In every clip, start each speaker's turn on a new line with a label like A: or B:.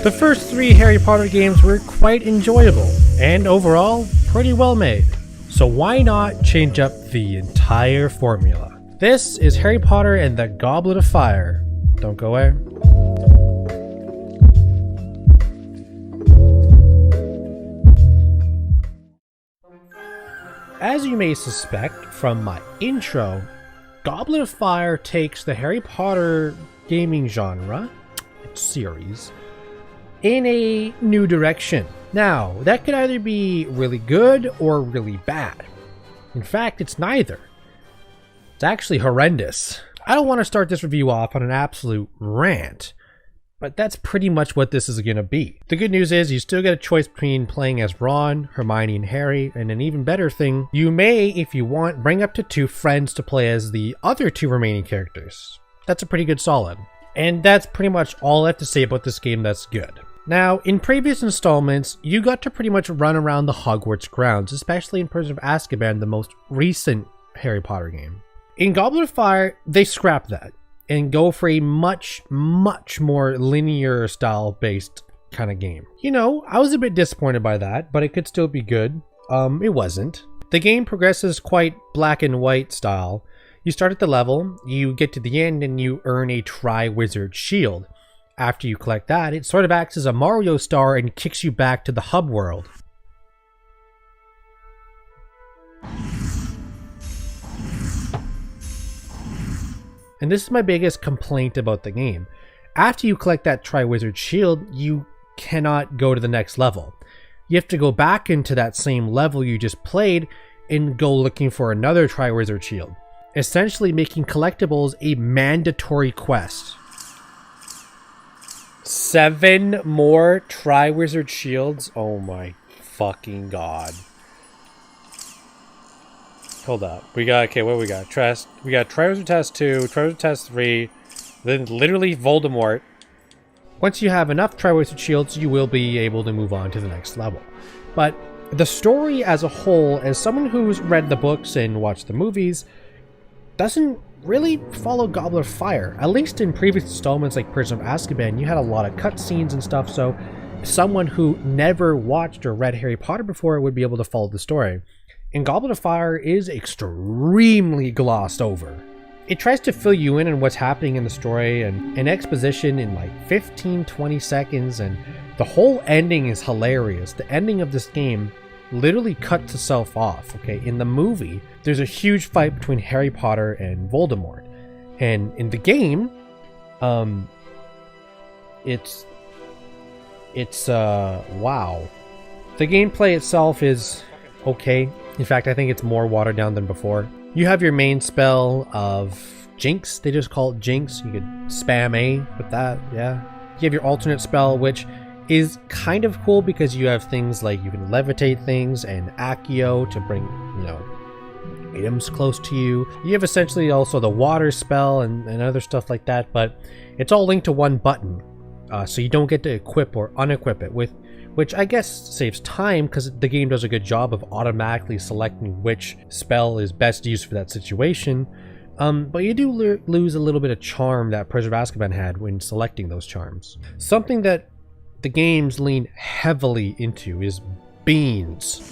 A: The first 3 Harry Potter games were quite enjoyable, and overall, pretty well made. So why not change up the entire formula? This is Harry Potter and the Goblet of Fire. Don't go away. As you may suspect from my intro, Goblet of Fire takes the Harry Potter gaming genre, series, in a new direction. Now, that could either be really good or really bad. In fact, it's neither. It's actually horrendous. I don't want to start this review off on an absolute rant, but that's pretty much what this is going to be. The good news is you still get a choice between playing as Ron, Hermione, and Harry, and an even better thing, you may, if you want, bring up to 2 friends to play as the other 2 remaining characters. That's a pretty good solid. And that's pretty much all I have to say about this game that's good. Now, in previous installments, you got to pretty much run around the Hogwarts grounds, especially in Prisoner of Azkaban, the most recent Harry Potter game. In Goblet of Fire, they scrap that and go for a much more linear style-based kind of game. You know, I was a bit disappointed by that, but it could still be good. It wasn't. The game progresses quite black and white style. You start at the level, you get to the end, and you earn a Triwizard Shield. After you collect that, it sort of acts as a Mario star and kicks you back to the hub world. And this is my biggest complaint about the game. After you collect that Triwizard Shield, you cannot go to the next level. You have to go back into that same level you just played and go looking for another Triwizard Shield, essentially making collectibles a mandatory quest. 7 more Triwizard Shields? Oh my fucking god. Hold up. What we got Triwizard Test 2, Triwizard Test 3, then literally Voldemort. Once you have enough Triwizard Shields, you will be able to move on to the next level. But the story as a whole, as someone who's read the books and watched the movies, doesn't really follow Goblet of Fire. At least in previous installments like Prisoner of Azkaban, you had a lot of cutscenes and stuff, so someone who never watched or read Harry Potter before would be able to follow the story. And Goblet of Fire is extremely glossed over. It tries to fill you in on what's happening in the story and an exposition in like 15-20 seconds, and the whole ending is hilarious. The ending of this game literally cuts itself off, okay? In the movie, there's a huge fight between Harry Potter and Voldemort. And in the game, wow. The gameplay itself is okay. In fact, I think it's more watered down than before. You have your main spell of Jinx. They just call it Jinx. You could spam A with that, yeah. You have your alternate spell, which is kind of cool because you have things like you can levitate things and Accio to bring, you know, items close to you. You have essentially also the water spell and other stuff like that, but it's all linked to one button. So you don't get to equip or unequip it, which I guess saves time because the game does a good job of automatically selecting which spell is best used for that situation. But you do lose a little bit of charm that Prisoner of Azkaban had when selecting those charms. Something that the games lean heavily into is beans.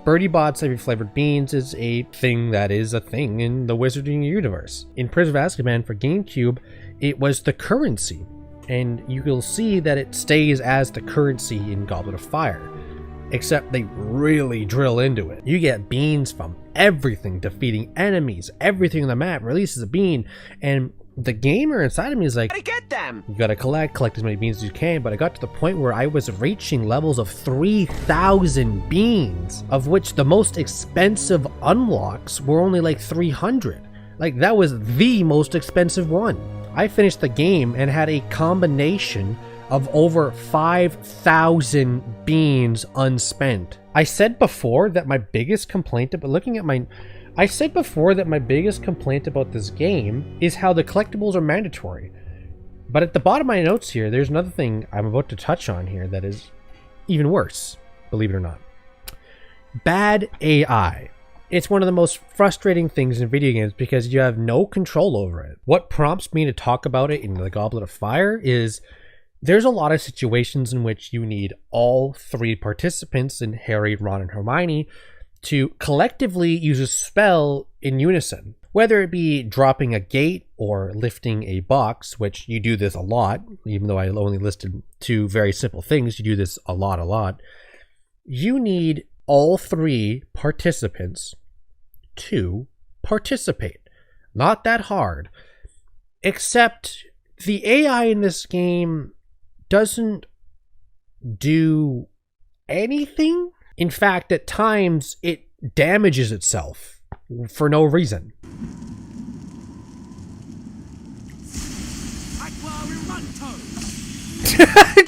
A: Birdie Bot's every flavored beans is a thing that is a thing in the Wizarding universe. In Prisoner of Azkaban for GameCube, it was the currency, and you will see that it stays as the currency in Goblet of Fire, except they really drill into it. You get beans from everything, defeating enemies, everything on the map releases a bean, and the gamer inside of me is like,
B: I get them.
A: You gotta collect as many beans as you can, but I got to the point where I was reaching levels of 3,000 beans, of which the most expensive unlocks were only like 300. Like, that was the most expensive one. I finished the game and had a combination of over 5,000 beans unspent. I said before that my biggest complaint about this game is how the collectibles are mandatory. But at the bottom of my notes here, there's another thing I'm about to touch on here that is even worse, believe it or not. Bad AI. It's one of the most frustrating things in video games because you have no control over it. What prompts me to talk about it in the Goblet of Fire is there's a lot of situations in which you need all three participants in Harry, Ron, and Hermione to collectively use a spell in unison. Whether it be dropping a gate or lifting a box, which you do this a lot, even though I only listed two very simple things, you do this a lot. You need all three participants to participate. Not that hard. Except the AI in this game doesn't do anything. In fact, at times it damages itself for no reason.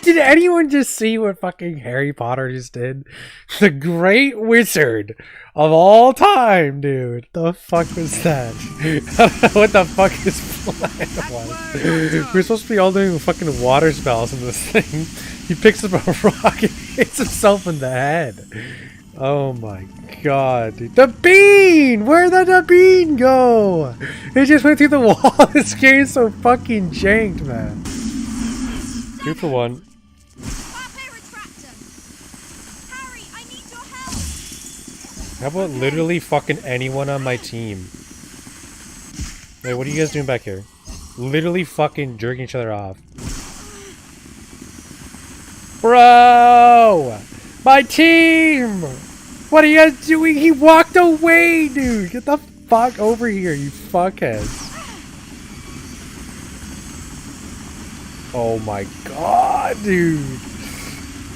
A: Did anyone just see what fucking Harry Potter just did? The great wizard of all time, dude. The fuck was that? I don't know what the fuck his plan was. We're supposed to be all doing fucking water spells in this thing. He picks up a rock and hits himself in the head. Oh my god, dude. The bean! Where did the bean go? It just went through the wall. This game's so fucking janked, man. 2 for 1.
B: Harry, I need your help.
A: How about literally fucking anyone on my team? Wait, what are you guys doing back here? Literally fucking jerking each other off. Bro! My team! What are you guys doing? He walked away, dude! Get the fuck over here, you fuckheads. Oh my god, dude.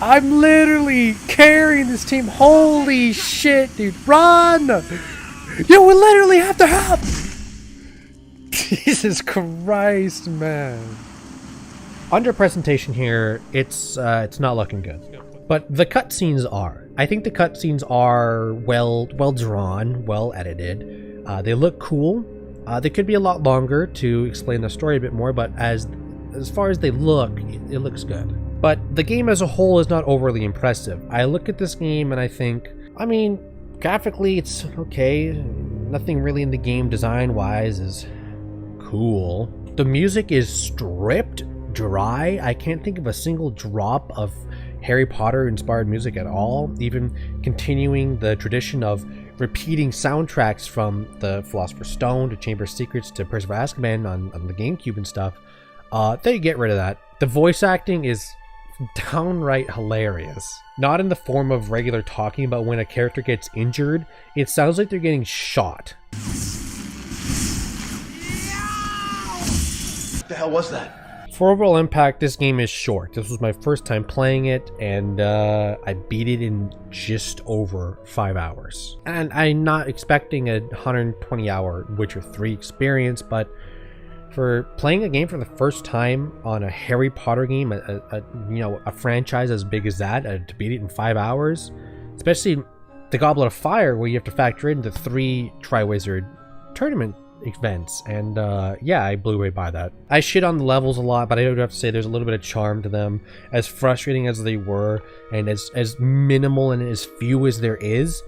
A: I'm literally carrying this team. Holy shit, dude. Run! You will literally have to help! Jesus Christ, man. Under presentation here, it's not looking good. But the cutscenes are. I think the cutscenes are well drawn, well edited. They look cool. They could be a lot longer to explain the story a bit more, but as far as they look, it looks good. But the game as a whole is not overly impressive. I look at this game and I think, I mean, graphically it's okay. Nothing really in the game design-wise is cool. The music is stripped, dry. I can't think of a single drop of Harry Potter inspired music at all, even continuing the tradition of repeating soundtracks from the Philosopher's Stone to Chamber of Secrets to Prisoner of Azkaban on the GameCube and stuff. They get rid of that. The voice acting is downright hilarious. Not in the form of regular talking, but when a character gets injured, it sounds like they're getting shot.
C: What the hell was that?
A: For overall impact, this game is short. This was my first time playing it, and I beat it in just over 5 hours. And I'm not expecting a 120-hour Witcher 3 experience, but for playing a game for the first time on a Harry Potter game, a franchise as big as that, to beat it in 5 hours, especially the Goblet of Fire, where you have to factor in the 3 Triwizard tournament events, and yeah, I blew right by that. I shit on the levels a lot, but I do have to say there's a little bit of charm to them. As frustrating as they were, and as minimal and as few as there is,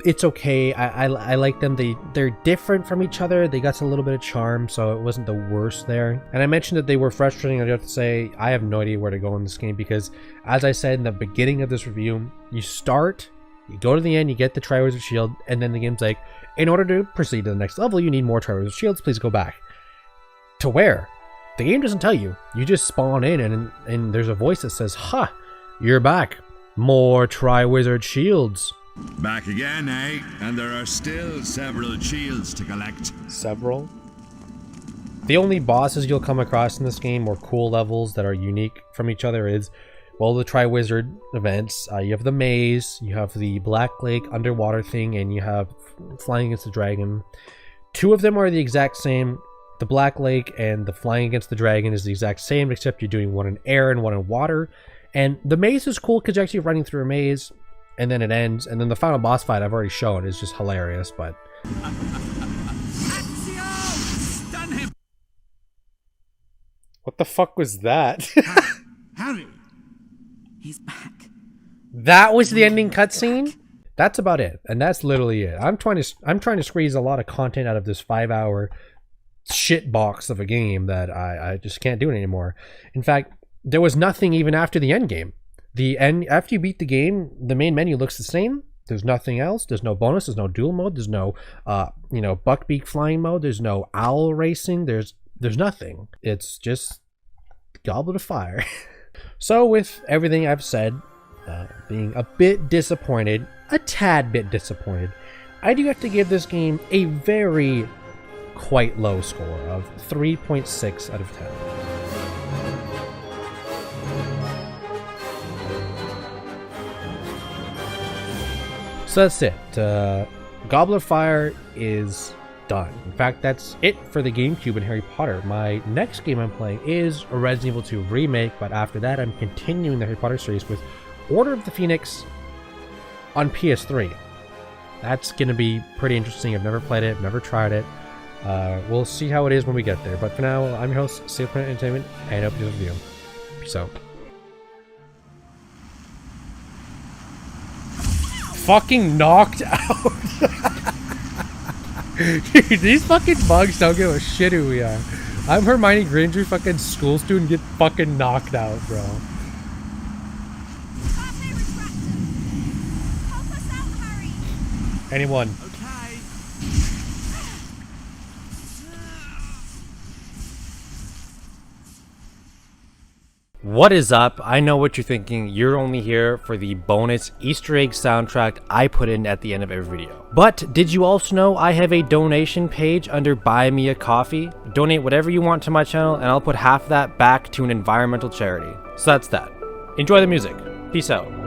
A: it's okay. I like them. They're different from each other. They got a little bit of charm, so it wasn't the worst there. And I mentioned that they were frustrating. I do have to say I have no idea where to go in this game, because as I said in the beginning of this review, you start, you go to the end, you get the Triwizard Shield, and then the game's like, in order to proceed to the next level, you need more Triwizard Shields. Please go back. To where? The game doesn't tell you. You just spawn in, and there's a voice that says, "Ha! You're back. More Triwizard Shields."
D: Back again, eh? And there are still several shields to collect.
A: Several? The only bosses you'll come across in this game, or cool levels that are unique from each other, is, well, the Triwizard events. You have the maze, you have the Black Lake underwater thing, and you have Flying Against the Dragon. 2 of them are the exact same. The Black Lake and the Flying Against the Dragon is the exact same, except you're doing one in air and one in water. And the maze is cool because you're actually running through a maze, and then it ends, and then the final boss fight I've already shown is just hilarious, but... What the fuck was that?
D: Harry!
B: He's back.
A: That was the ending cutscene? That's about it, and that's literally it. I'm trying to squeeze a lot of content out of this 5-hour shit box of a game that I just can't do it anymore. In fact, there was nothing even after the end game. After you beat the game, the main menu looks the same. There's nothing else. There's no bonus. There's no duel mode. There's no buckbeak flying mode. There's no owl racing. There's nothing. It's just Goblet of Fire. So with everything I've said, being a bit disappointed, a tad bit disappointed, I do have to give this game a very quite low score of 3.6 out of 10. So that's it. Goblet of Fire is done. In fact, that's it for the GameCube and Harry Potter. My next game I'm playing is a Resident Evil 2 remake, but after that I'm continuing the Harry Potter series with Order of the Phoenix on PS3. That's going to be pretty interesting. I've never played it, never tried it. We'll see how it is when we get there. But for now, I'm your host, Safe Planet Entertainment, and I hope you enjoy the video. Peace out. Fucking knocked out. Dude, these fucking bugs don't give a shit who we are. I'm Hermione Granger, fucking school student, get fucking knocked out, bro.
B: Help us out, Harry.
A: Anyone.
D: Okay.
C: What is up? I know what you're thinking. You're only here for the bonus Easter egg soundtrack I put in at the end of every video. But did you also know I have a donation page under Buy Me a Coffee? Donate whatever you want to my channel and I'll put half of that back to an environmental charity. So that's that. Enjoy the music. Peace out.